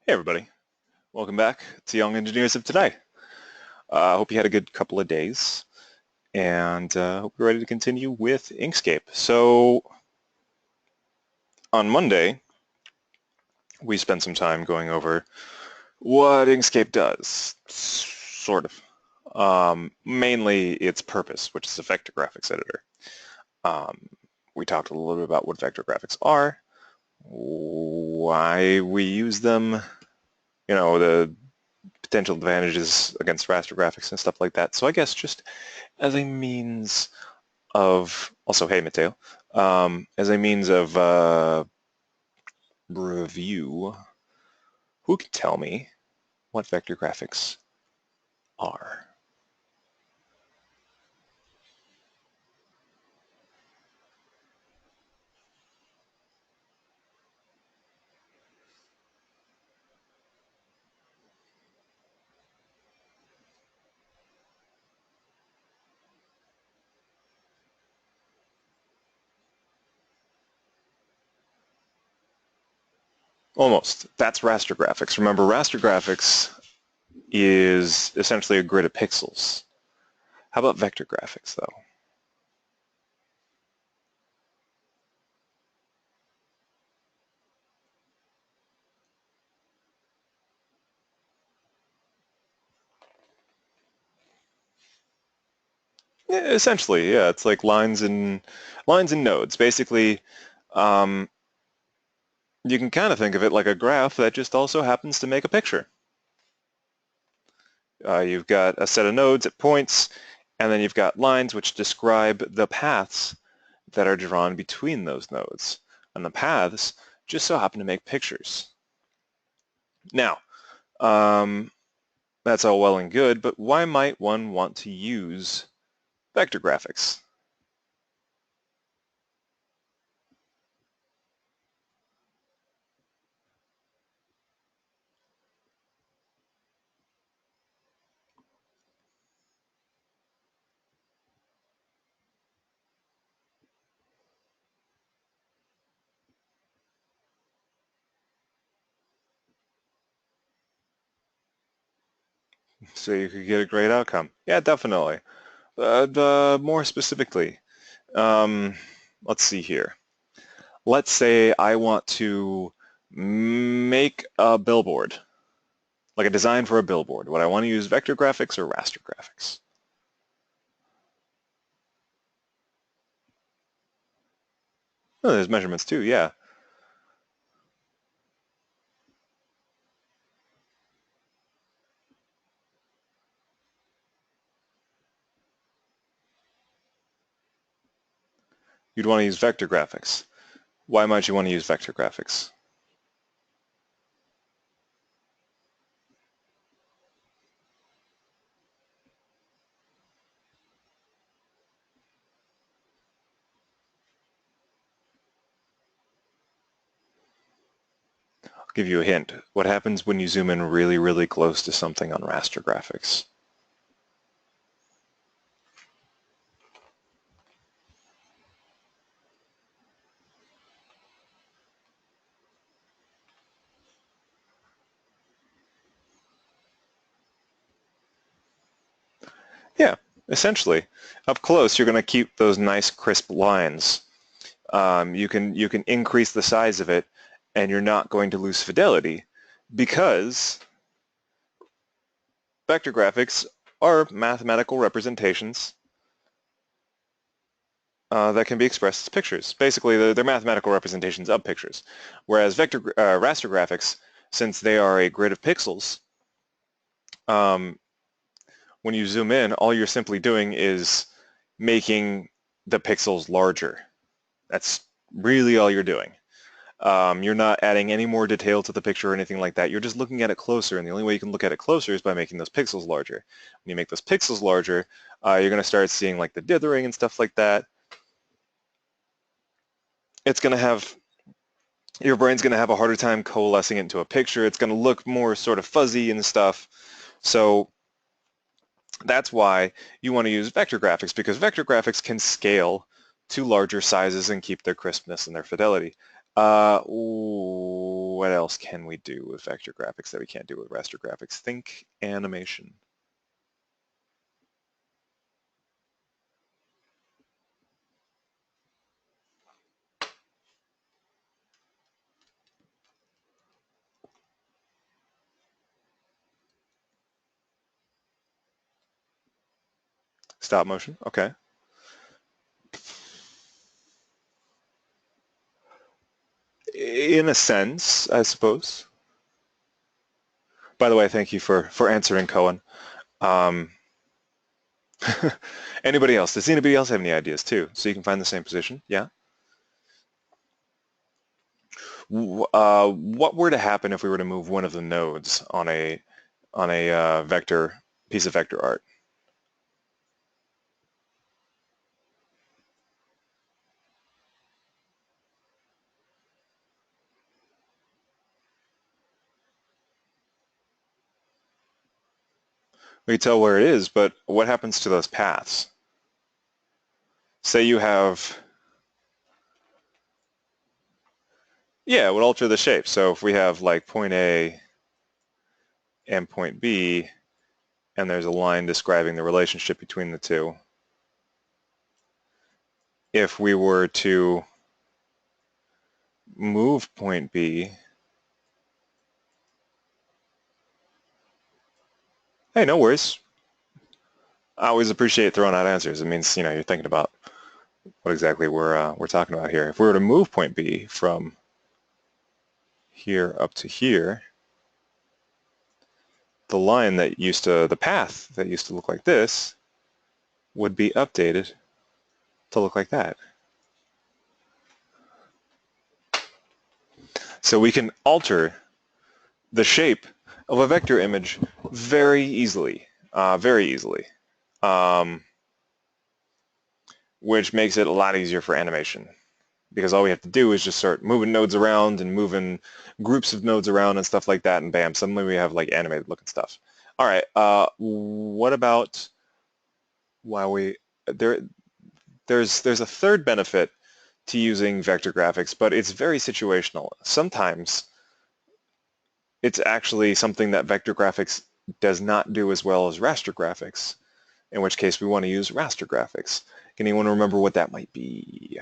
Hey everybody, welcome back to Young Engineers of Today. I hope you had a good couple of days and hope you're ready to continue with Inkscape. So on Monday, we spent some time going over what Inkscape does, sort of. Mainly its purpose, which is a vector graphics editor. We talked a little bit about what vector graphics are, why we use them, the potential advantages against raster graphics and stuff like that. So I guess just as a means of, also, hey Mateo, as a means of review, who can tell me what vector graphics are? Almost. That's raster graphics. Remember, raster graphics is essentially a grid of pixels. How about vector graphics, though? Yeah, essentially, yeah, it's like lines and nodes. Basically, um, you can kind of think of it like a graph that just also happens to make a picture. You've got a set of nodes at points, and then you've got lines which describe the paths that are drawn between those nodes. And the paths just so happen to make pictures. Now, that's all well and good, but why might one want to use vector graphics? So you could get a great outcome. Yeah, definitely. More specifically, um, let's see here. Let's say I want to make a billboard, like a design for a billboard. Would I want to use vector graphics or raster graphics? Oh, there's measurements too, yeah. You'd want to use vector graphics. Why might you want to use vector graphics? I'll give you a hint. What happens when you zoom in really, really close to something on raster graphics? Yeah, essentially. Up close, you're going to keep those nice crisp lines. You can increase the size of it, and you're not going to lose fidelity because vector graphics are mathematical representations that can be expressed as pictures. Basically, they're mathematical representations of pictures. Whereas raster graphics, since they are a grid of pixels, um, when you zoom in, all you're simply doing is making the pixels larger. That's really all you're doing. You're not adding any more detail to the picture or anything like that. You're just looking at it closer, and the only way you can look at it closer is by making those pixels larger. When you make those pixels larger, you're going to start seeing like the dithering and stuff like that. It's going to have, your brain's going to have a harder time coalescing it into a picture. It's going to look more sort of fuzzy and stuff. So that's why you want to use vector graphics, because vector graphics can scale to larger sizes and keep their crispness and their fidelity. What else can we do with vector graphics that we can't do with raster graphics? Think animation. Stop motion, okay. In a sense, I suppose. By the way, thank you for answering, Cohen. Um, anybody else? Does anybody else have any ideas too? So you can find the same position? Yeah. What were to happen if we were to move one of the nodes on a vector piece of vector art? We tell where it is, but what happens to those paths? Say you have, yeah, it would alter the shape. So if we have like point A and point B, and there's a line describing the relationship between the two, if we were to move point B, hey, no worries. I always appreciate throwing out answers. It means, you're thinking about what exactly we're talking about here. If we were to move point B from here up to here, the path that used to look like this would be updated to look like that. So we can alter the shape of a vector image very easily, which makes it a lot easier for animation, because all we have to do is just start moving nodes around and moving groups of nodes around and stuff like that, and bam, suddenly we have like animated looking stuff. All right, what about while we there's a third benefit to using vector graphics, but it's very situational. Sometimes it's actually something that vector graphics does not do as well as raster graphics, in which case we want to use raster graphics. Can anyone remember what that might be?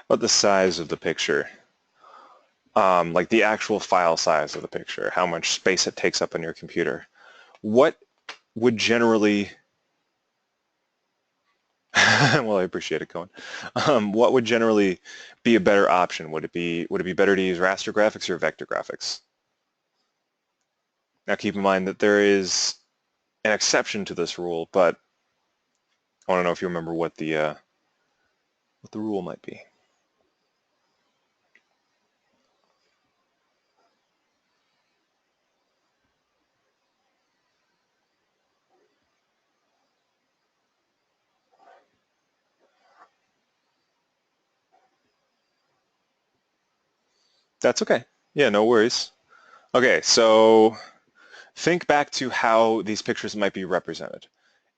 About the size of the picture, like the actual file size of the picture, how much space it takes up on your computer. What would generally, well, I appreciate it, Cohen. What would generally be a better option? Would it be better to use raster graphics or vector graphics? Now keep in mind that there is an exception to this rule, but I want to know if you remember what the rule might be. That's okay. Yeah, no worries. Okay, so think back to how these pictures might be represented.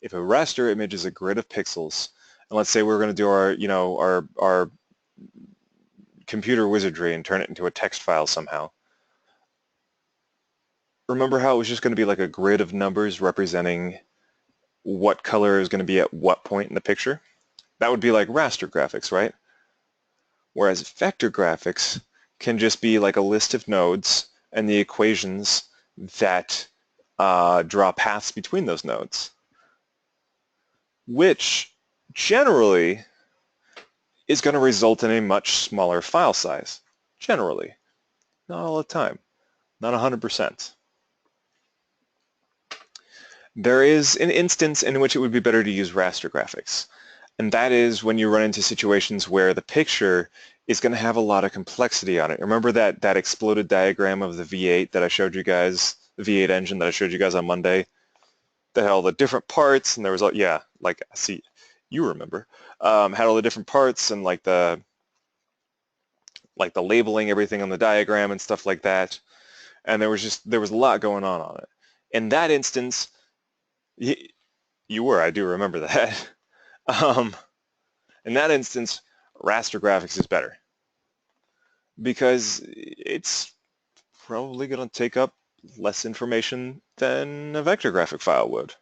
If a raster image is a grid of pixels, and let's say we're going to do our computer wizardry and turn it into a text file somehow. Remember how it was just going to be like a grid of numbers representing what color is going to be at what point in the picture? That would be like raster graphics, right? Whereas vector graphics can just be like a list of nodes and the equations that draw paths between those nodes, which generally is going to result in a much smaller file size. Generally. Not all the time. Not 100%. There is an instance in which it would be better to use raster graphics, and that is when you run into situations where the picture is going to have a lot of complexity on it. Remember that exploded diagram of the V8 that I showed you guys, the V8 engine that I showed you guys on Monday? that had all the different parts, and there was all, yeah, like, see, you remember, had all the different parts and like the labeling everything on the diagram and stuff like that. And there was a lot going on it. In that instance, you were, I do remember that. um, in that instance, raster graphics is better because it's probably going to take up less information than a vector graphic file would.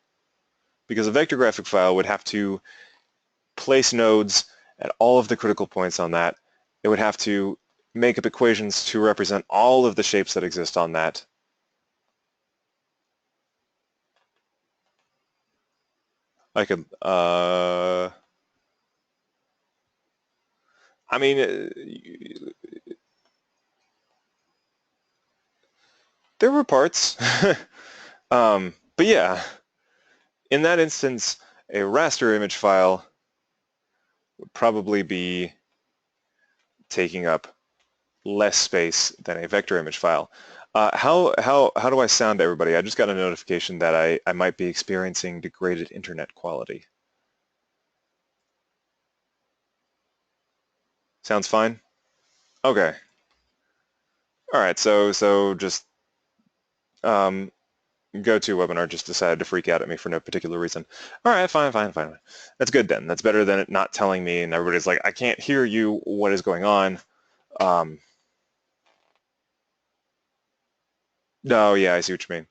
Because a vector graphic file would have to place nodes at all of the critical points on that. It would have to make up equations to represent all of the shapes that exist on that. I could, I mean, there were parts. But yeah, in that instance, a raster image file would probably be taking up less space than a vector image file. How do I sound to everybody? I just got a notification that I might be experiencing degraded internet quality. Sounds fine? Okay. All right, so just GoToWebinar just decided to freak out at me for no particular reason. All right, fine. That's good then. That's better than it not telling me and everybody's like, I can't hear you. What is going on? No, yeah, I see what you mean.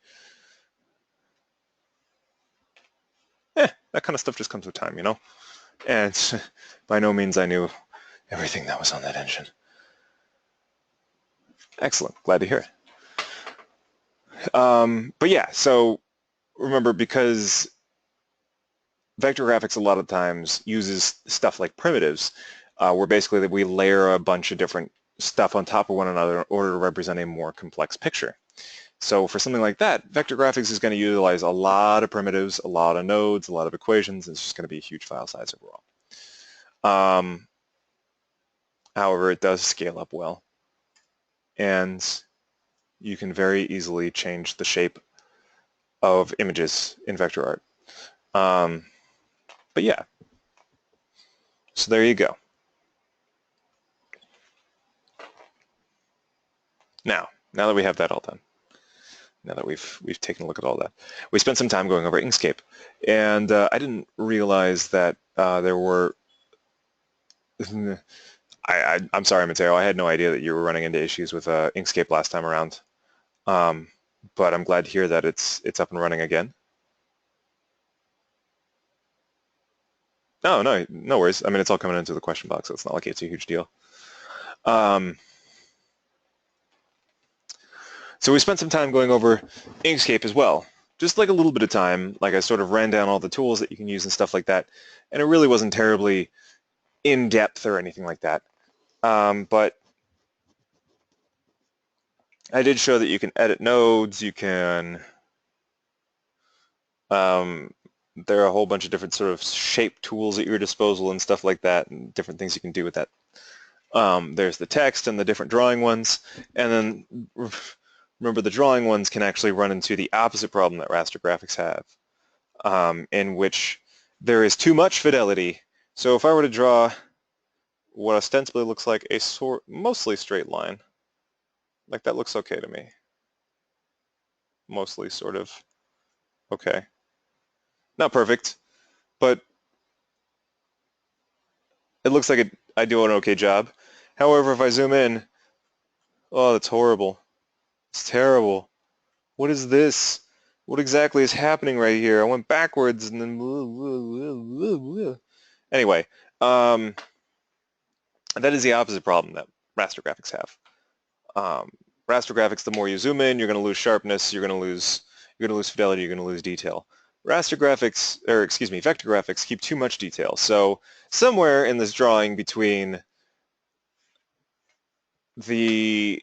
That kind of stuff just comes with time, you know? And by no means I knew everything that was on that engine. Excellent. Glad to hear it. But yeah, so remember, because vector graphics a lot of times uses stuff like primitives, where basically we layer a bunch of different stuff on top of one another in order to represent a more complex picture. So for something like that, vector graphics is going to utilize a lot of primitives, a lot of nodes, a lot of equations, and it's just going to be a huge file size overall. However, it does scale up well, and you can very easily change the shape of images in vector art. But yeah, so there you go. Now that we have that all done, now that we've taken a look at all that, we spent some time going over Inkscape, and I didn't realize that there were. I'm sorry, Mateo. I had no idea that you were running into issues with Inkscape last time around, but I'm glad to hear that it's up and running again. No worries. I mean, it's all coming into the question box, so it's not like it's a huge deal. So we spent some time going over Inkscape as well. Just like a little bit of time, like I sort of ran down all the tools that you can use and stuff like that, and it really wasn't terribly in-depth or anything like that. But I did show that you can edit nodes, you can, there are a whole bunch of different sort of shape tools at your disposal and stuff like that, and different things you can do with that. There's the text and the different drawing ones, and then remember the drawing ones can actually run into the opposite problem that raster graphics have, in which there is too much fidelity. So if I were to draw what ostensibly looks like a mostly straight line, like that looks okay to me. Mostly sort of okay. Not perfect, but it looks like I do an okay job. However, if I zoom in, oh, that's horrible. It's terrible. What is this? What exactly is happening right here? I went backwards and then... Anyway, that is the opposite problem that raster graphics have. Raster graphics, the more you zoom in, you're going to lose sharpness, you're going to lose fidelity, you're going to lose detail. Raster graphics, or excuse me, vector graphics keep too much detail. So somewhere in this drawing between the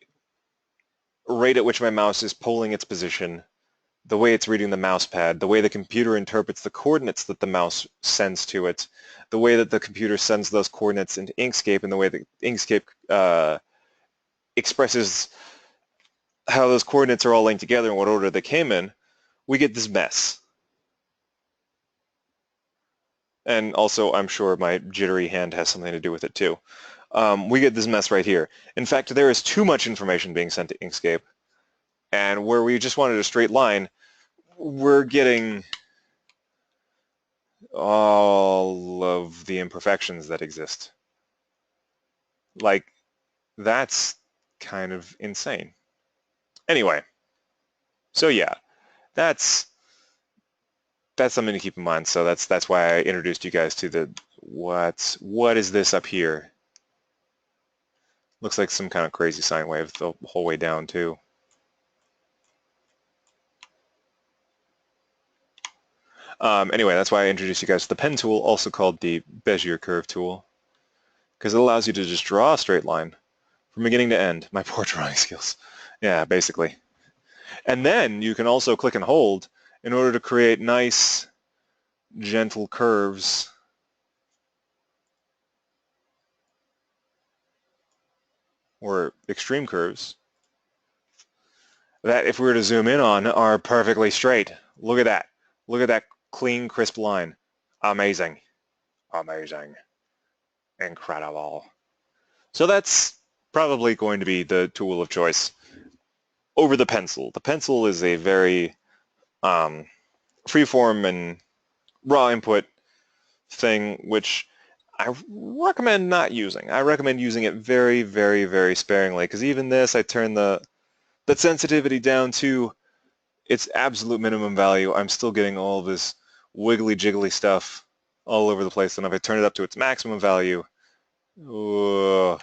rate at which my mouse is pulling its position, the way it's reading the mouse pad, the way the computer interprets the coordinates that the mouse sends to it, the way that the computer sends those coordinates into Inkscape, and the way that Inkscape expresses how those coordinates are all linked together in what order they came in, we get this mess. And also, I'm sure my jittery hand has something to do with it too. We get this mess right here. In fact, there is too much information being sent to Inkscape, and where we just wanted a straight line, we're getting all of the imperfections that exist. Like, that's kind of insane. Anyway, so yeah, that's something to keep in mind. So that's why I introduced you guys to the what is this up here? Looks like some kind of crazy sine wave the whole way down too. Anyway, that's why I introduced you guys to the pen tool, also called the Bezier curve tool, because it allows you to just draw a straight line from beginning to end. My poor drawing skills. Yeah, basically. And then you can also click and hold in order to create nice, gentle curves or extreme curves that, if we were to zoom in on, are perfectly straight. Look at that. Look at that clean, crisp line. Amazing. Amazing. Incredible. So that's probably going to be the tool of choice over the pencil. The pencil is a very freeform and raw input thing, which I recommend not using. I recommend using it very, very, very sparingly, because even this, I turn the sensitivity down to its absolute minimum value. I'm still getting all this wiggly jiggly stuff all over the place, and if I turn it up to its maximum value, oof,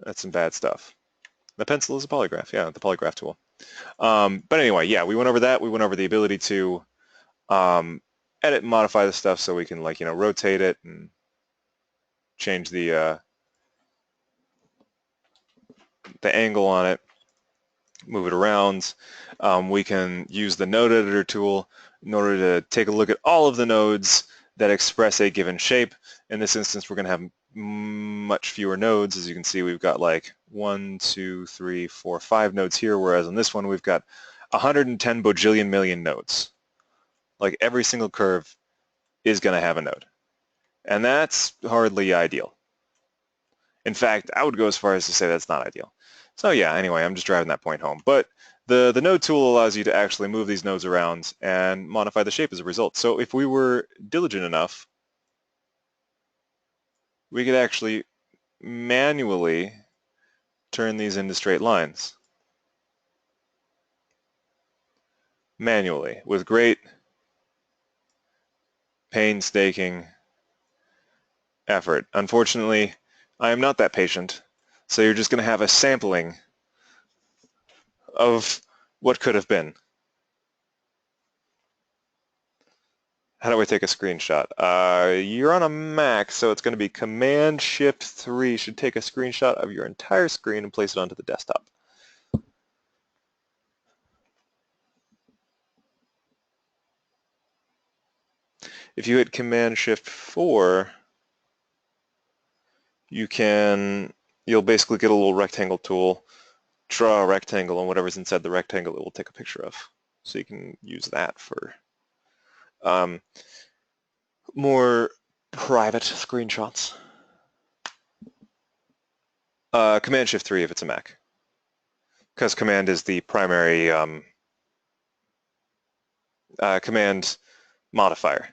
that's some bad stuff. The pencil is a polygraph, yeah, the polygraph tool. But anyway, yeah, we went over that. We went over the ability to edit and modify the stuff so we can, like, rotate it and change the angle on it, move it around. We can use the node editor tool in order to take a look at all of the nodes that express a given shape. In this instance, we're going to have much fewer nodes. As you can see, we've got like 1, 2, 3, 4, 5 nodes here, whereas on this one we've got 110 bajillion million nodes. Like, every single curve is going to have a node. And that's hardly ideal. In fact, I would go as far as to say that's not ideal. So yeah, anyway, I'm just driving that point home. But the node tool allows you to actually move these nodes around and modify the shape as a result. So if we were diligent enough, we could actually manually turn these into straight lines. Manually, with great painstaking effort. Unfortunately, I am not that patient, so you're just going to have a sampling of what could have been. How do I take a screenshot? You're on a Mac, so it's going to be Command-Shift-3 should take a screenshot of your entire screen and place it onto the desktop. If you hit Command-Shift-4, you'll basically get a little rectangle tool, draw a rectangle, and whatever's inside the rectangle it will take a picture of. So you can use that for more private screenshots. Command-Shift-3 if it's a Mac, because Command is the primary command modifier.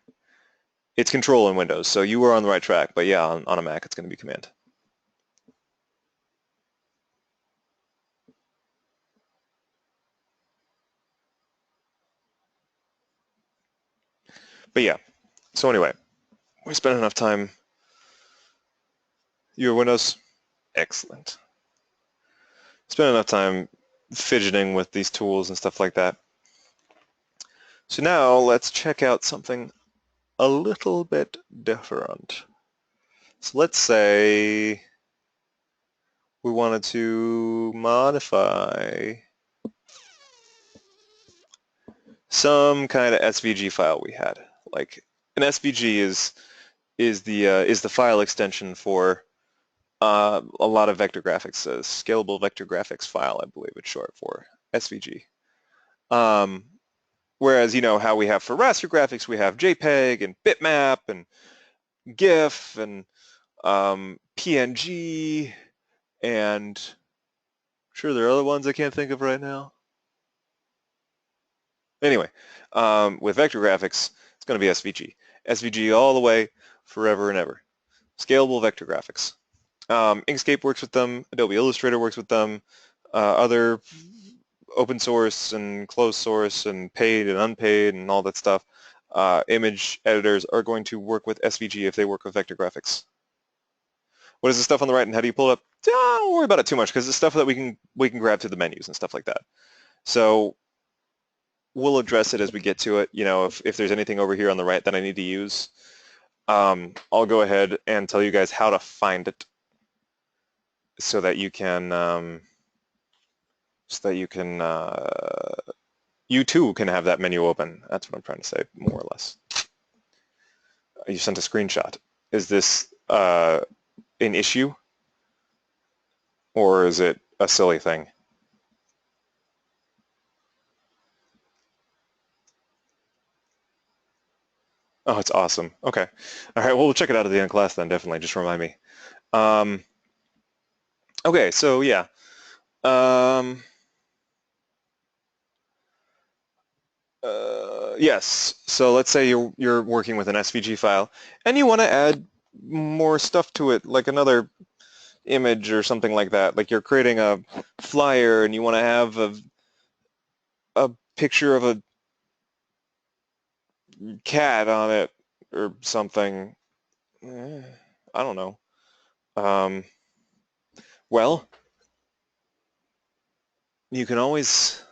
It's Control in Windows, so you were on the right track, but yeah, on a Mac it's going to be Command. But yeah, so anyway, we spent enough time. Your Windows? Excellent. Spent enough time fidgeting with these tools and stuff like that. So now let's check out something a little bit different. So let's say we wanted to modify some kind of SVG file we had. Like, an SVG is the file extension for a lot of vector graphics. A scalable vector graphics file, I believe it's short for SVG. Whereas, you know, how we have for raster graphics, we have JPEG and bitmap and GIF and PNG, and I'm sure there are other ones I can't think of right now. Anyway, with vector graphics, it's going to be SVG. SVG all the way, forever and ever. Scalable vector graphics. Inkscape works with them. Adobe Illustrator works with them. Other open source and closed source and paid and unpaid and all that stuff, image editors are going to work with SVG if they work with vector graphics. What is the stuff on the right and how do you pull it up? Don't worry about it too much because it's stuff that we can grab through the menus and stuff like that. So we'll address it as we get to it. You know, if there's anything over here on the right that I need to use, I'll go ahead and tell you guys how to find it so that you can you too can have that menu open. That's what I'm trying to say, more or less. You sent a screenshot. Is this an issue or is it a silly thing? Oh, it's awesome. Okay. All right, well, we'll check it out at the end of class then, definitely. Just remind me. Okay, so yeah. Yes, so let's say you're working with an SVG file and you want to add more stuff to it, like another image or something like that. Like you're creating a flyer and you want to have a picture of a cat on it or something. I don't know. Well, you can always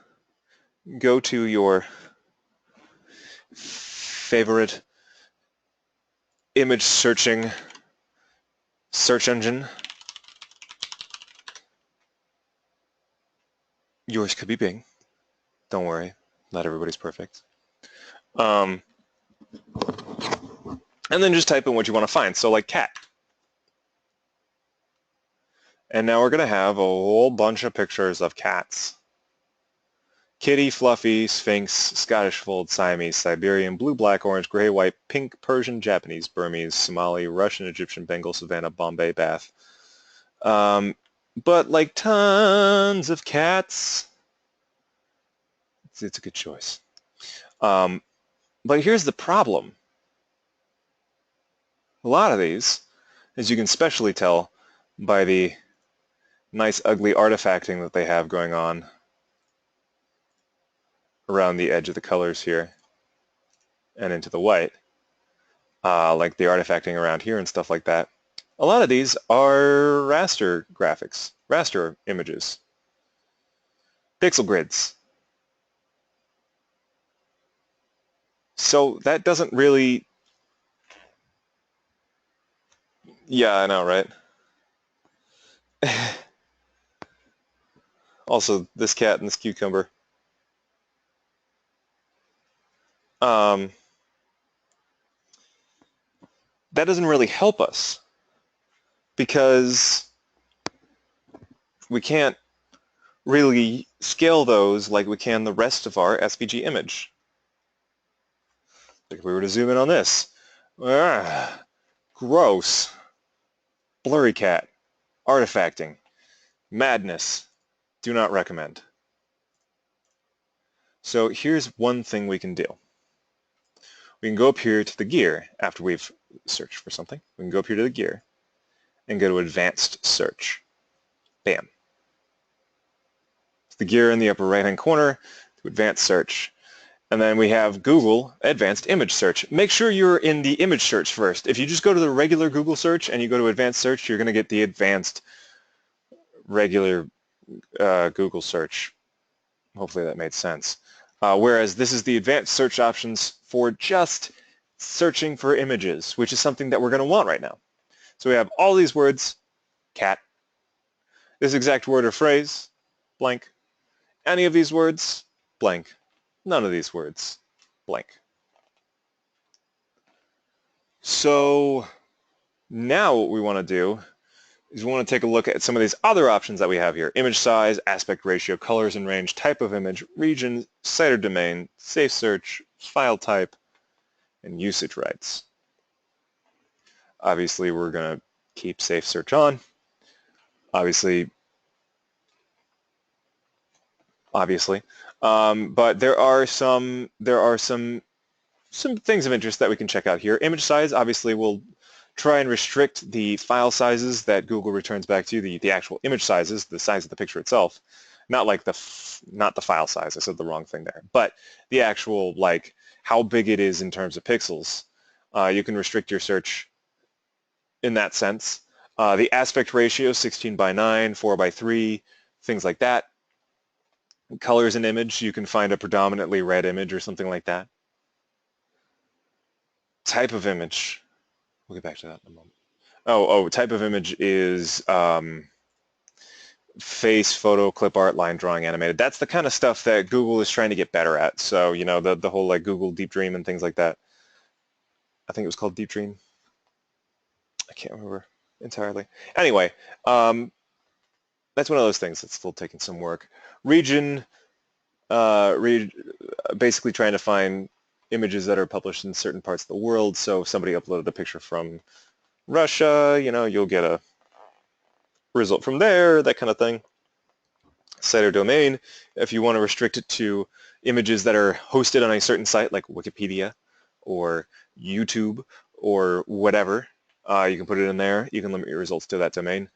go to your favorite image searching search engine. Yours could be Bing. Don't worry, not everybody's perfect. And then just type in what you want to find. So like cat. And now we're going to have a whole bunch of pictures of cats. Kitty, Fluffy, Sphinx, Scottish Fold, Siamese, Siberian, Blue, Black, Orange, Gray, White, Pink, Persian, Japanese, Burmese, Somali, Russian, Egyptian, Bengal, Savannah, Bombay, Bath. But like tons of cats. It's a good choice. But here's the problem. A lot of these, as you can especially tell by the nice ugly artifacting that they have going on around the edge of the colors here and into the white, like the artifacting around here and stuff like that. A lot of these are raster graphics, raster images, pixel grids. So that doesn't really, yeah, I know, right? Also, this cat and this cucumber. That doesn't really help us because we can't really scale those like we can the rest of our SVG image. Like if we were to zoom in on this, gross, blurry cat, artifacting, madness, do not recommend. So here's one thing we can do. We can go up here to the gear after we've searched for something. We can go up here to the gear and go to advanced search. Bam. It's the gear in the upper right hand corner to advanced search. And then we have Google Advanced Image Search. Make sure you're in the image search first. If you just go to the regular Google search and you go to advanced search, you're going to get the advanced regular Google search. Hopefully that made sense. Whereas this is the advanced search options for just searching for images, which is something that we're going to want right now. So we have all these words, cat, this exact word or phrase, blank, any of these words, blank, none of these words, blank. So now what we want to do is we want to take a look at some of these other options that we have here. Image size, aspect ratio, colors and range, type of image, region, site or domain, safe search, file type, and usage rights. Obviously, we're going to keep safe search on. Obviously. But there are some things of interest that we can check out here. Image size, obviously, will try and restrict the file sizes that Google returns back to you, the actual image sizes, the size of the picture itself, not like not the file size. I said the wrong thing there, but the actual like how big it is in terms of pixels. You can restrict your search in that sense. The aspect ratio, 16 by 9, 4 by 3, things like that. Colors and image, you can find a predominantly red image or something like that. Type of image, we'll get back to that in a moment. Type of image is face, photo, clip art, line drawing, animated. That's the kind of stuff that Google is trying to get better at. So, you know, the whole like Google Deep Dream and things like that. I think it was called Deep Dream. I can't remember entirely. Anyway, that's one of those things that's still taking some work. Region, basically trying to find images that are published in certain parts of the world. So if somebody uploaded a picture from Russia, you know, you'll get a result from there, that kind of thing. Site or domain, if you want to restrict it to images that are hosted on a certain site like Wikipedia or YouTube or whatever, you can put it in there. You can limit your results to that domain.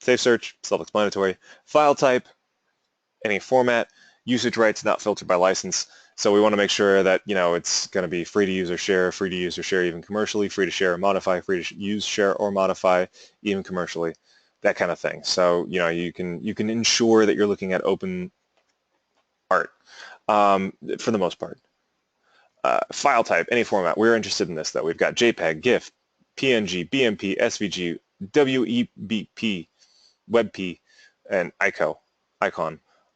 Safe search, self-explanatory. File type, any format. Usage rights not filtered by license. So we want to make sure that, you know, it's going to be free to use or share even commercially, free to share or modify, free to use, share, or modify even commercially, that kind of thing. So, you know, you can ensure that you're looking at open art for the most part. File type, any format. We're interested in this, though. We've got JPEG, GIF, PNG, BMP, SVG, WEBP, WebP, and icon.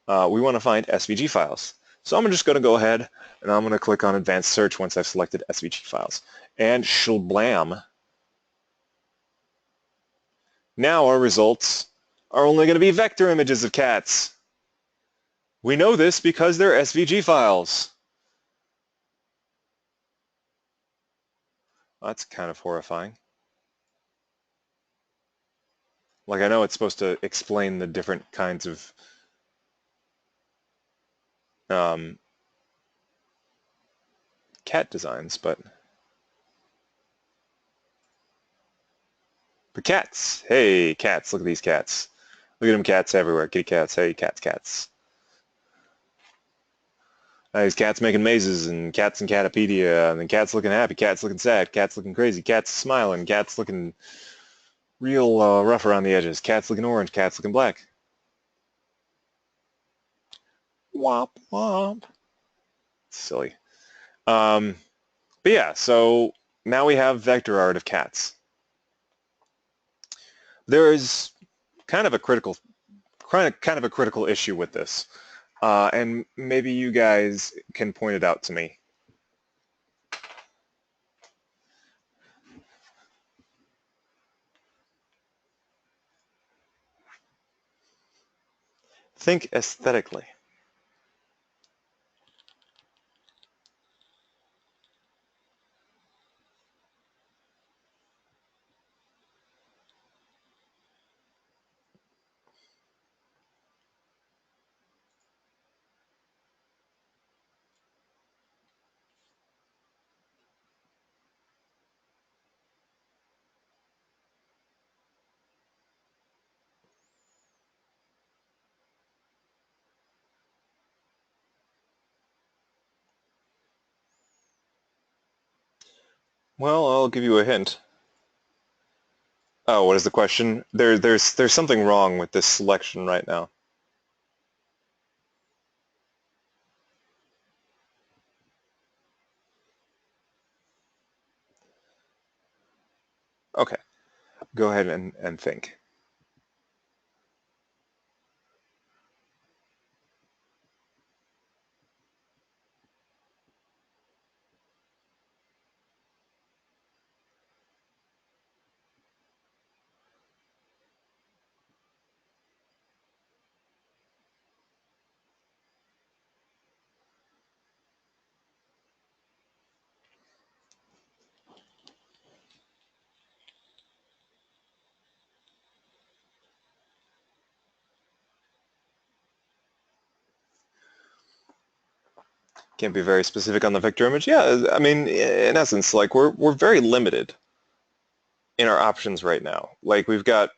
We want to find SVG files. So I'm just going to go ahead and I'm going to click on Advanced Search once I've selected SVG files. And shlblam. Now our results are only going to be vector images of cats. We know this because they're SVG files. That's kind of horrifying. Like, I know it's supposed to explain the different kinds of cat designs, but cats. Hey, cats. Look at these cats. Look at them cats everywhere. Kitty cats. Hey, cats. These cats making mazes and cats in Catapedia, and then cats looking happy, cats looking sad, cats looking crazy, cats smiling, cats looking real rough around the edges, cats looking orange, cats looking black. Womp womp. Silly. But yeah, so now we have vector art of cats. There is kind of a critical issue with this, and maybe you guys can point it out to me. Think aesthetically. Well, I'll give you a hint. Oh, what is the question? There's something wrong with this selection right now. Okay, go ahead and think. Can't be very specific on the vector image. Yeah, I mean, in essence, like we're very limited in our options right now. Like we've got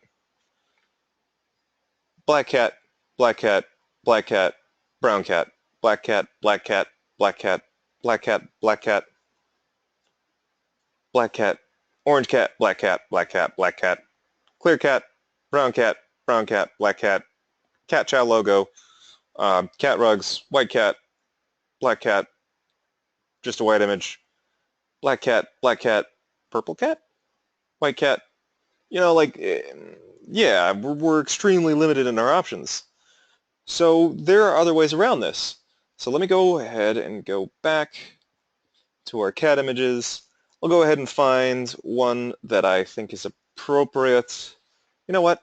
black cat, black cat, black cat, brown cat, black cat, black cat, black cat, black cat, black cat, black cat, orange cat, black cat, black cat, black cat, clear cat, brown cat, black cat chow logo, cat rugs, white cat, black cat, just a white image, black cat, purple cat, white cat. You know, like, yeah, we're extremely limited in our options. So there are other ways around this. So let me go ahead and go back to our cat images. I'll go ahead and find one that I think is appropriate. You know what?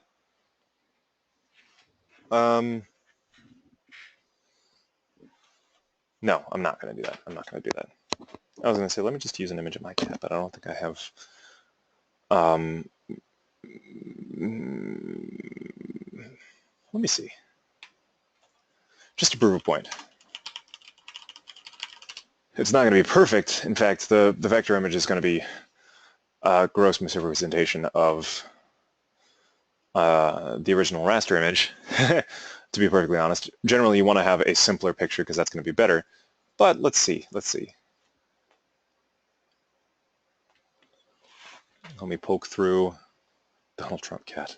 No, I'm not going to do that. I'm not going to do that. I was going to say, let me just use an image of my cat, but I don't think I have. Let me see. Just to prove a point. It's not going to be perfect. In fact, the vector image is going to be a gross misrepresentation of the original raster image, to be perfectly honest. Generally, you want to have a simpler picture because that's going to be better. But let's see. Let me poke through Donald Trump cat.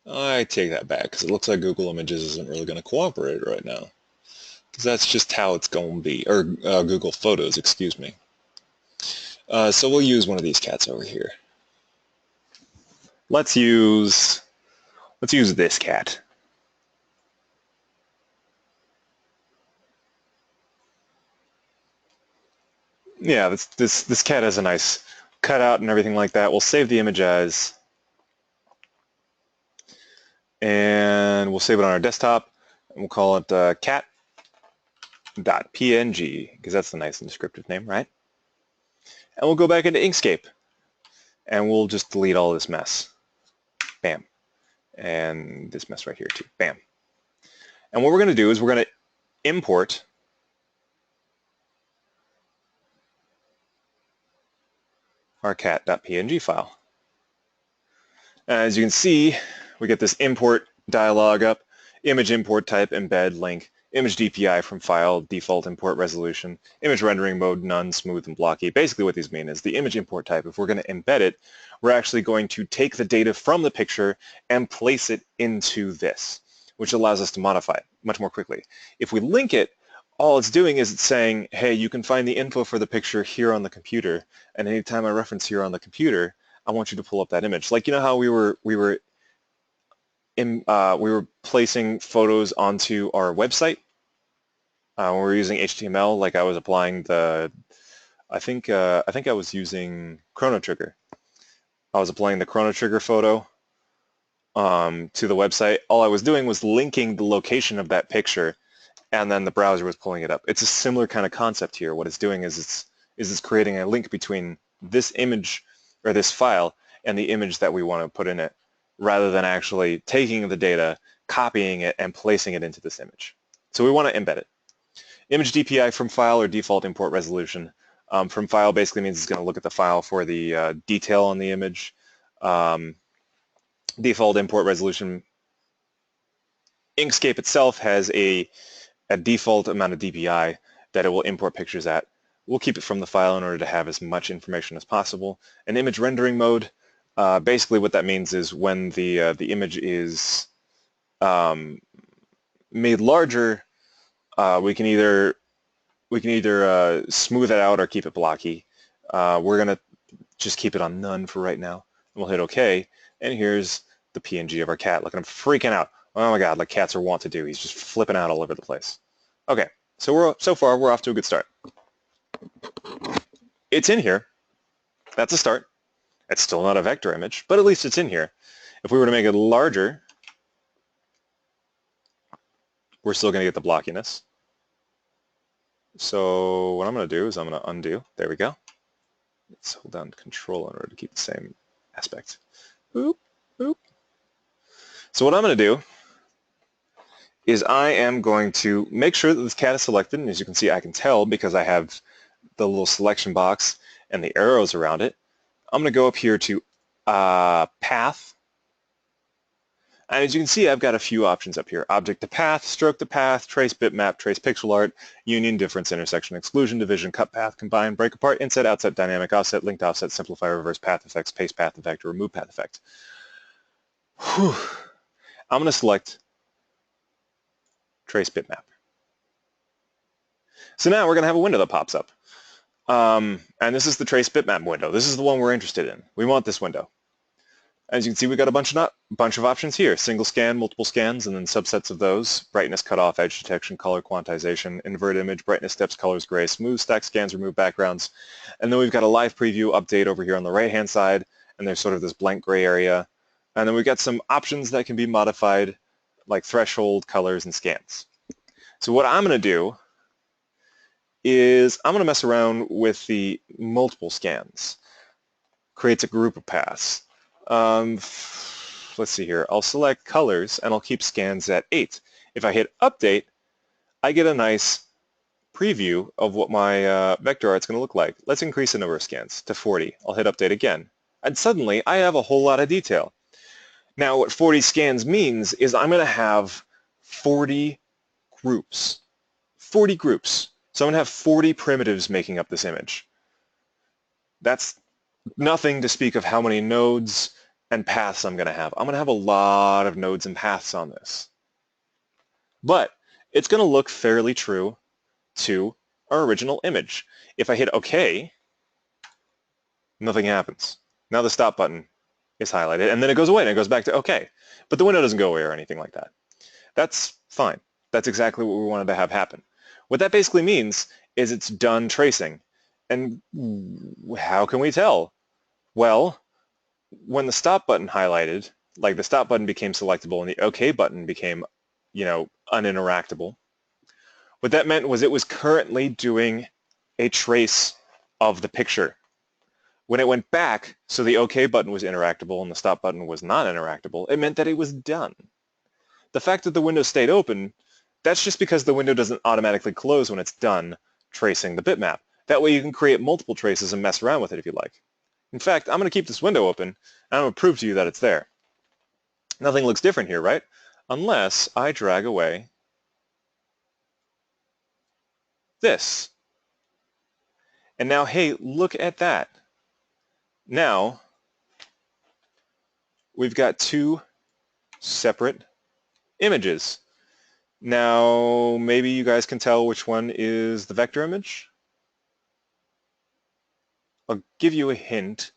I take that back because it looks like Google Images isn't really going to cooperate right now. Because that's just how it's going to be, or Google Photos, excuse me. So we'll use one of these cats over here. Let's use this cat. Yeah, this cat has a nice cutout and everything like that. We'll save the image as, and we'll save it on our desktop, and we'll call it cat.png, because that's a nice and descriptive name, right? And we'll go back into Inkscape, and we'll just delete all this mess. Bam. And this mess right here too. Bam. And what we're going to do is we're going to import our cat.png file. As you can see, we get this import dialog up, image import type, embed, link, image DPI from file, default import resolution, image rendering mode, none, smooth, and blocky. Basically what these mean is the image import type, if we're going to embed it, we're actually going to take the data from the picture and place it into this, which allows us to modify it much more quickly. If we link it, all it's doing is it's saying, hey, you can find the info for the picture here on the computer, and anytime I reference here on the computer, I want you to pull up that image. Like, you know how we were placing photos onto our website when we were using HTML. Like I was applying the, I think I was using Chrono Trigger. I was applying the Chrono Trigger photo to the website. All I was doing was linking the location of that picture, and then the browser was pulling it up. It's a similar kind of concept here. What it's doing is it's creating a link between this image or this file and the image that we want to put in it, rather than actually taking the data, copying it, and placing it into this image. So we want to embed it. Image DPI from file or default import resolution. From file basically means it's going to look at the file for the detail on the image. Default import resolution. Inkscape itself has a default amount of DPI that it will import pictures at. We'll keep it from the file in order to have as much information as possible. An image rendering mode, basically what that means is when the image is made larger, we can either smooth it out or keep it blocky. We're going to just keep it on none for right now. And we'll hit OK. And here's the PNG of our cat. Look at him freaking out. Oh my God, like cats are wont to do. He's just flipping out all over the place. Okay, so far we're off to a good start. It's in here. That's a start. It's still not a vector image, but at least it's in here. If we were to make it larger, we're still going to get the blockiness. So what I'm going to do is I'm going to undo. There we go. Let's hold down Control in order to keep the same aspect. Boop, boop. So what I'm going to do is I am going to make sure that this cat is selected, and as you can see I can tell because I have the little selection box and the arrows around it. I'm going to go up here to Path, and as you can see I've got a few options up here. Object to Path, Stroke to Path, Trace Bitmap, Trace Pixel Art, Union, Difference, Intersection, Exclusion, Division, Cut Path, Combine, Break Apart, Inset, Outset, Dynamic Offset, Linked Offset, Simplify, Reverse Path Effects, Paste Path Effect, or Remove Path Effect. Whew. I'm going to select Trace Bitmap. So now we're going to have a window that pops up. And this is the Trace Bitmap window. This is the one we're interested in. We want this window. As you can see, we've got a bunch of options here. Single scan, multiple scans, and then subsets of those. Brightness, cutoff, edge detection, color quantization, invert image, brightness, steps, colors, gray, smooth, stack scans, remove backgrounds. And then we've got a live preview update over here on the right-hand side, and there's sort of this blank gray area. And then we've got some options that can be modified, like threshold, colors, and scans. So what I'm going to do is I'm going to mess around with the multiple scans. Creates a group of paths. Let's see here. I'll select colors, and I'll keep scans at 8. If I hit Update, I get a nice preview of what my vector art's going to look like. Let's increase the number of scans to 40. I'll hit Update again. And suddenly, I have a whole lot of detail. Now, what 40 scans means is I'm going to have 40 groups. 40 groups. So I'm going to have 40 primitives making up this image. That's nothing to speak of how many nodes and paths I'm going to have. I'm going to have a lot of nodes and paths on this. But it's going to look fairly true to our original image. If I hit OK, nothing happens. Now the stop button is highlighted, and then it goes away and it goes back to OK. But the window doesn't go away or anything like that. That's fine. That's exactly what we wanted to have happen. What that basically means is it's done tracing. And how can we tell? Well, when the stop button highlighted, like the stop button became selectable and the OK button became, uninteractable, what that meant was it was currently doing a trace of the picture. When it went back, so the OK button was interactable and the stop button was not interactable, it meant that it was done. The fact that the window stayed open, that's just because the window doesn't automatically close when it's done tracing the bitmap. That way you can create multiple traces and mess around with it if you like. In fact, I'm going to keep this window open, and I'm going to prove to you that it's there. Nothing looks different here, right? Unless I drag away this. And now, hey, look at that. Now, we've got two separate images. Now, maybe you guys can tell which one is the vector image. I'll give you a hint.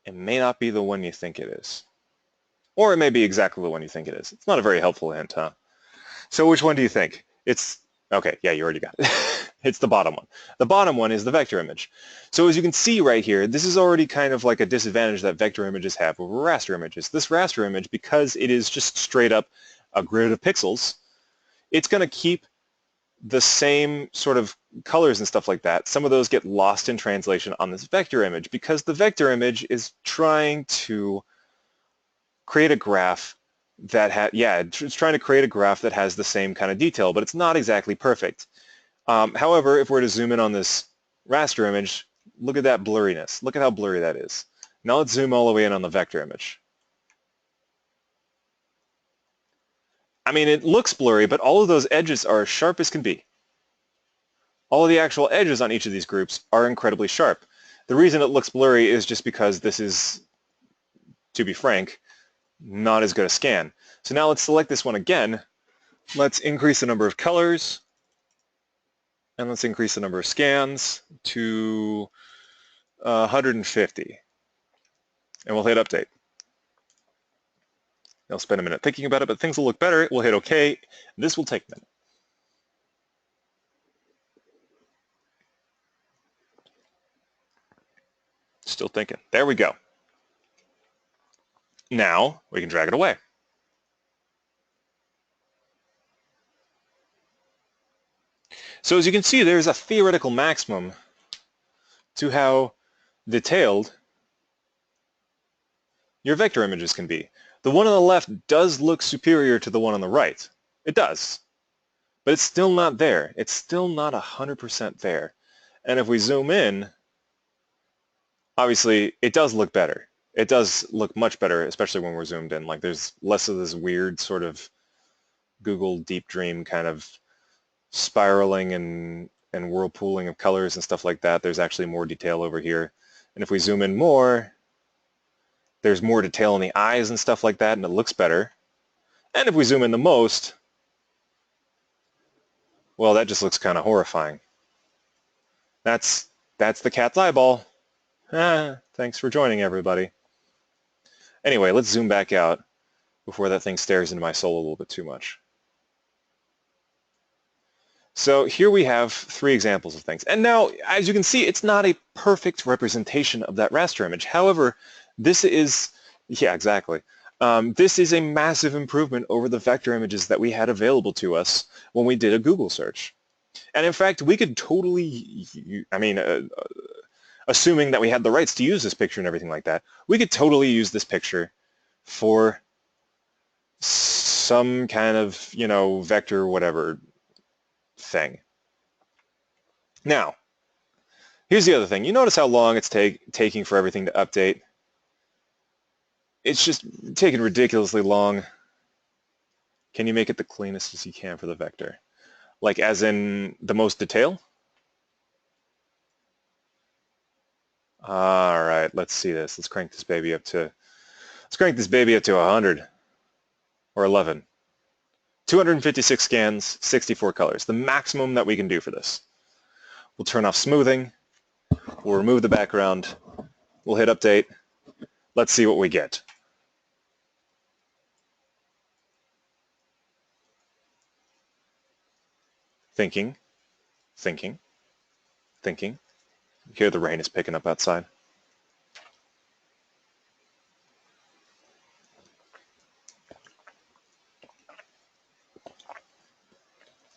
It may not be the one you think it is. Or it may be exactly the one you think it is. It's not a very helpful hint, huh? So which one do you think? It's, okay, yeah, you already got it. It's the bottom one. The bottom one is the vector image. So as you can see right here, this is already kind of like a disadvantage that vector images have over raster images. This raster image, because it is just straight up a grid of pixels, it's going to keep the same sort of colors and stuff like that. Some of those get lost in translation on this vector image because the vector image is trying to create a graph that it's trying to create a graph that has the same kind of detail, but it's not exactly perfect. However, if we're to zoom in on this raster image, look at that blurriness. Look at how blurry that is. Now let's zoom all the way in on the vector image. I mean, it looks blurry, but all of those edges are as sharp as can be. All of the actual edges on each of these groups are incredibly sharp. The reason it looks blurry is just because this is, to be frank, not as good a scan. So now let's select this one again. Let's increase the number of colors, and let's increase the number of scans to 150. And we'll hit update. I'll spend a minute thinking about it, but things will look better. We'll hit OK. This will take a minute. Still thinking. There we go. Now we can drag it away. So as you can see, there's a theoretical maximum to how detailed your vector images can be. The one on the left does look superior to the one on the right. It does. But it's still not there. It's still not 100% there. And if we zoom in, obviously it does look better. It does look much better, especially when we're zoomed in. Like there's less of this weird sort of Google Deep Dream kind of spiraling and whirlpooling of colors and stuff like that. There's actually more detail over here. And if we zoom in more, there's more detail in the eyes and stuff like that, and it looks better. And if we zoom in the most, well, that just looks kind of horrifying. That's the cat's eyeball. Thanks for joining, everybody. Anyway, let's zoom back out before that thing stares into my soul a little bit too much. So here we have 3 examples of things. And now, as you can see, it's not a perfect representation of that raster image. However, this is, yeah, exactly. This is a massive improvement over the vector images that we had available to us when we did a Google search. And in fact, we could totally, assuming that we had the rights to use this picture and everything like that, we could totally use this picture for some kind of, vector whatever thing. Now, here's the other thing. You notice how long it's taking for everything to update? It's just taking ridiculously long. Can you make it the cleanest as you can for the vector? Like as in the most detail? All right, let's see this. Let's crank this baby up to 100 or 11. 256 scans, 64 colors, the maximum that we can do for this. We'll turn off smoothing. We'll remove the background. We'll hit update. Let's see what we get. Thinking, thinking, thinking. You hear the rain is picking up outside.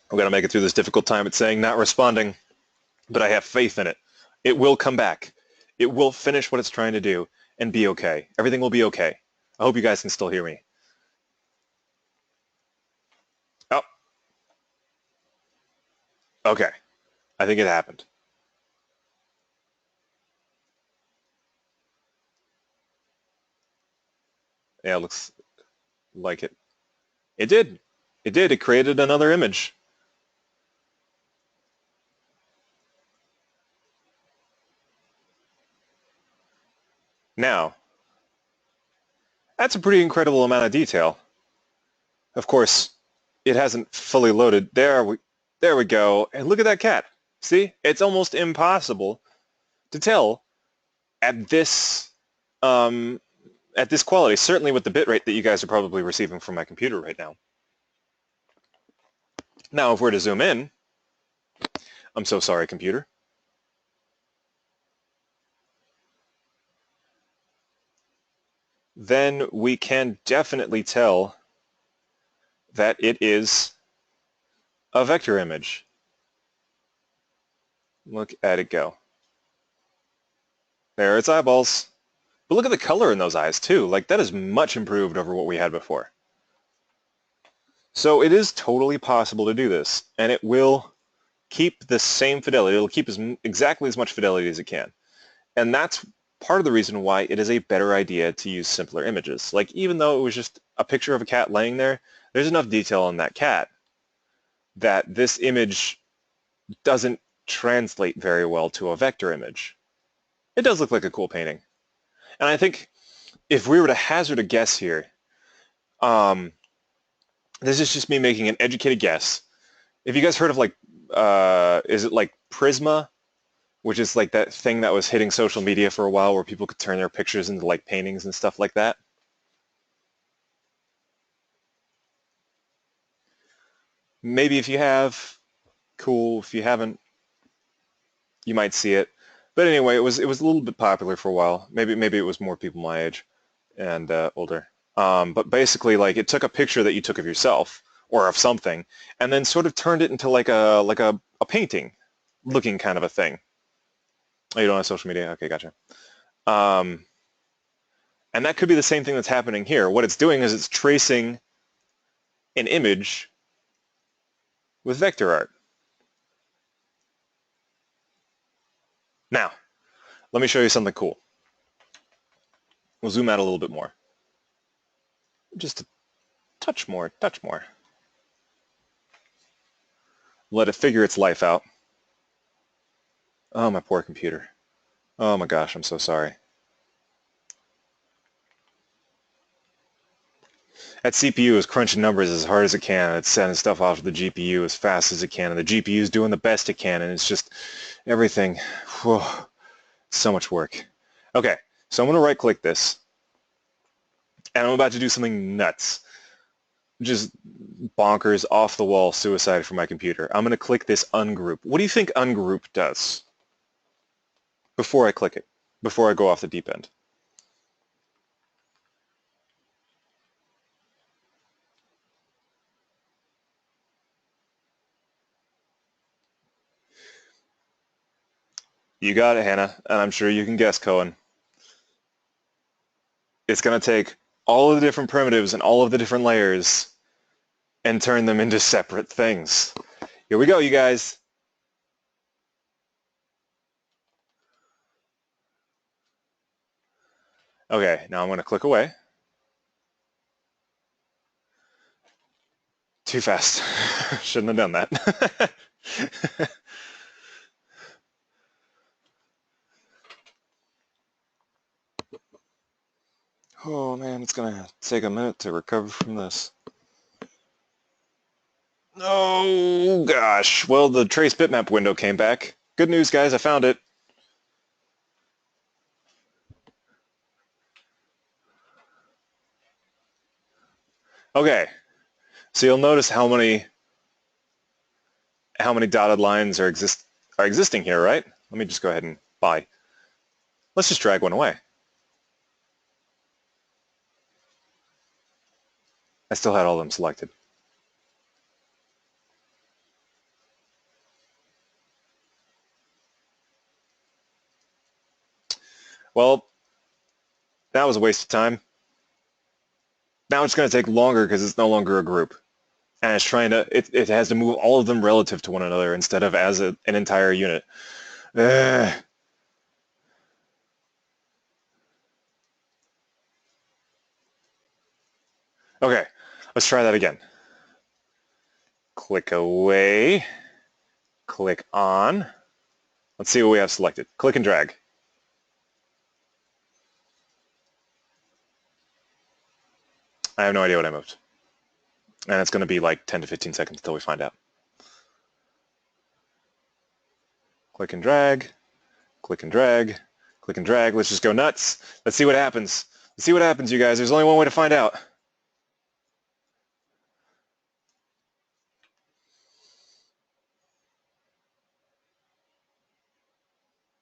I'm going to make it through this difficult time. It's saying not responding, but I have faith in it. It will come back. It will finish what it's trying to do and be okay. Everything will be okay. I hope you guys can still hear me. Oh. Okay. I think it happened. Yeah, it looks like it. It did. It did. It created another image. Now, that's a pretty incredible amount of detail. Of course, it hasn't fully loaded. There we go. And look at that cat. See? It's almost impossible to tell at this quality, certainly with the bitrate that you guys are probably receiving from my computer right now. Now, if we're to zoom in, I'm so sorry, computer. Then we can definitely tell that it is a vector image. Look at it go. There are its eyeballs. But look at the color in those eyes too. Like that is much improved over what we had before. So it is totally possible to do this, and it will keep the same fidelity. It'll keep exactly as much fidelity as it can. And that's part of the reason why it is a better idea to use simpler images. Like even though it was just a picture of a cat laying there, there's enough detail on that cat that this image doesn't translate very well to a vector image. It does look like a cool painting. And I think if we were to hazard a guess here, This is just me making an educated guess. Have you guys heard of like, is it like Prisma, which is like that thing that was hitting social media for a while where people could turn their pictures into like paintings and stuff like that? Maybe if you have, cool. If you haven't, you might see it. But anyway, it was a little bit popular for a while. Maybe it was more people my age and older. But basically, like it took a picture that you took of yourself or of something, and then sort of turned it into like a painting looking kind of a thing. Oh, you don't have social media? Okay, gotcha. Um, and that could be the same thing that's happening here. What it's doing is it's tracing an image with vector art. Now, let me show you something cool. We'll zoom out a little bit more. Just a touch more, touch more. Let it figure its life out. Oh, my poor computer. Oh my gosh, I'm so sorry. That CPU is crunching numbers as hard as it can. It's sending stuff off to the GPU as fast as it can, and the GPU is doing the best it can, and it's just everything. Whew, so much work. Okay, so I'm going to right-click this, and I'm about to do something nuts. Just bonkers, off-the-wall suicide for my computer. I'm going to click this ungroup. What do you think ungroup does before I click it, before I go off the deep end? You got it, Hannah, and I'm sure you can guess, Cohen. It's going to take all of the different primitives and all of the different layers and turn them into separate things. Here we go, you guys. Okay, now I'm going to click away. Too fast. Shouldn't have done that. Oh man, it's going to take a minute to recover from this. Oh gosh. Well, the trace bitmap window came back. Good news, guys, I found it. Okay, so you'll notice how many dotted lines are existing here, right? Let me just go ahead and buy. Let's just drag one away. I still had all of them selected. Well, that was a waste of time. Now it's going to take longer because it's no longer a group. And it's trying to, it has to move all of them relative to one another instead of as an entire unit. Ugh. Okay, let's try that again. Click away, click on. Let's see what we have selected. Click and drag. I have no idea what I moved. And it's going to be like 10 to 15 seconds until we find out. Click and drag, click and drag, click and drag. Let's just go nuts. Let's see what happens. Let's see what happens, you guys. There's only one way to find out.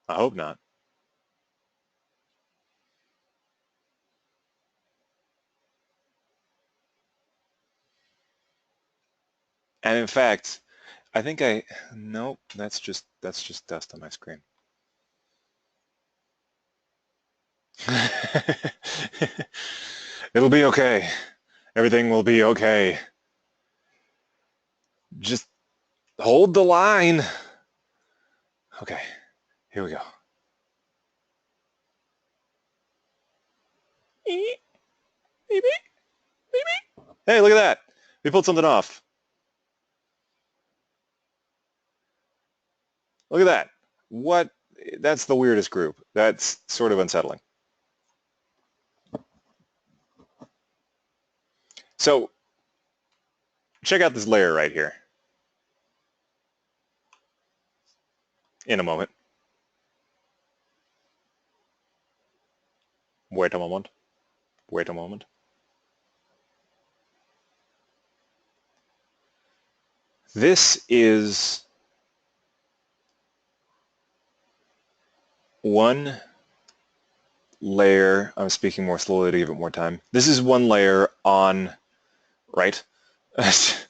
I hope not. And in fact, I think nope, that's just dust on my screen. It'll be okay. Everything will be okay. Just hold the line. Okay, here we go. Hey, look at that. We pulled something off. Look at that. What? That's the weirdest group. That's sort of unsettling. So check out this layer right here. In a moment. Wait a moment. Wait a moment. This is one layer. I'm speaking more slowly to give it more time. This is one layer on, right? This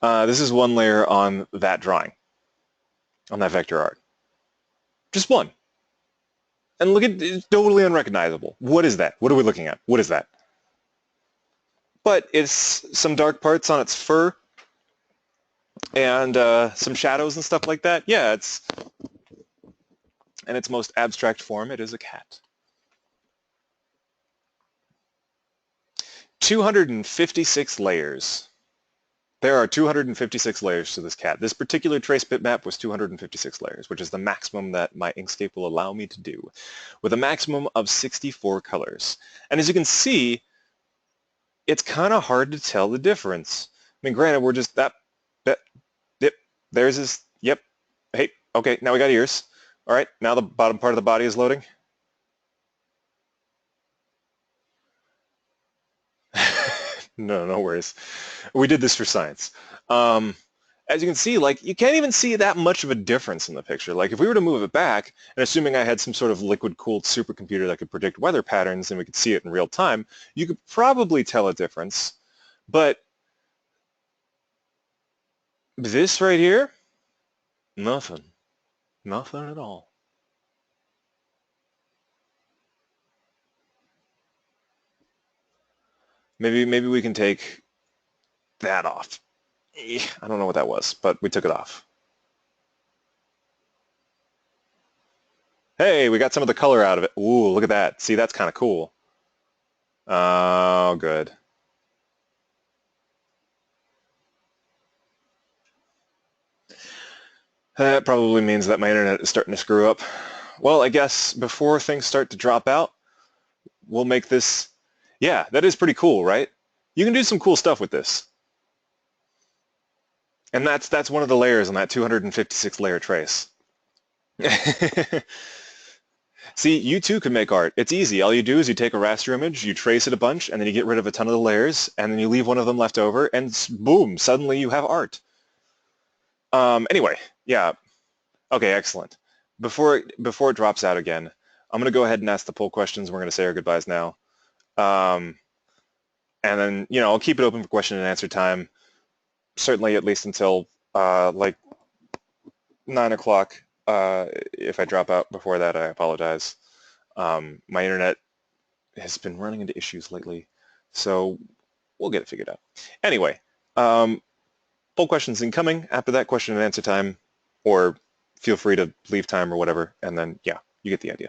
is one layer on that drawing, on that vector art. Just one. And look at, it's totally unrecognizable. What is that? What are we looking at? What is that? But it's some dark parts on its fur and some shadows and stuff like that. Yeah, it's in its most abstract form, it is a cat. 256 layers. There are 256 layers to this cat. This particular trace bitmap was 256 layers, which is the maximum that my Inkscape will allow me to do, with a maximum of 64 colors. And as you can see, it's kind of hard to tell the difference. I mean, granted, we're just yep, there's his, yep, hey, okay, now we got ears. All right, now the bottom part of the body is loading. No worries. We did this for science. As you can see, like, you can't even see that much of a difference in the picture. Like, if we were to move it back, and assuming I had some sort of liquid-cooled supercomputer that could predict weather patterns and we could see it in real time, you could probably tell a difference. But this right here, nothing. Nothing at all. Maybe we can take that off. I don't know what that was, but we took it off. Hey, we got some of the color out of it. Ooh, look at that. See, that's kind of cool. Oh, good. That probably means that my internet is starting to screw up. Well, I guess before things start to drop out, we'll make this... Yeah, that is pretty cool, right? You can do some cool stuff with this. And that's one of the layers on that 256 layer trace. See, you too can make art. It's easy. All you do is you take a raster image, you trace it a bunch, and then you get rid of a ton of the layers, and then you leave one of them left over, and boom, suddenly you have art. Anyway, yeah. Okay, excellent. Before it drops out again, I'm going to go ahead and ask the poll questions. We're going to say our goodbyes now. And then, I'll keep it open for question and answer time, certainly at least until like 9 o'clock. If I drop out before that, I apologize. My internet has been running into issues lately, so we'll get it figured out. Anyway, poll questions incoming. After that, question and answer time, or feel free to leave time or whatever, and then, yeah, you get the idea.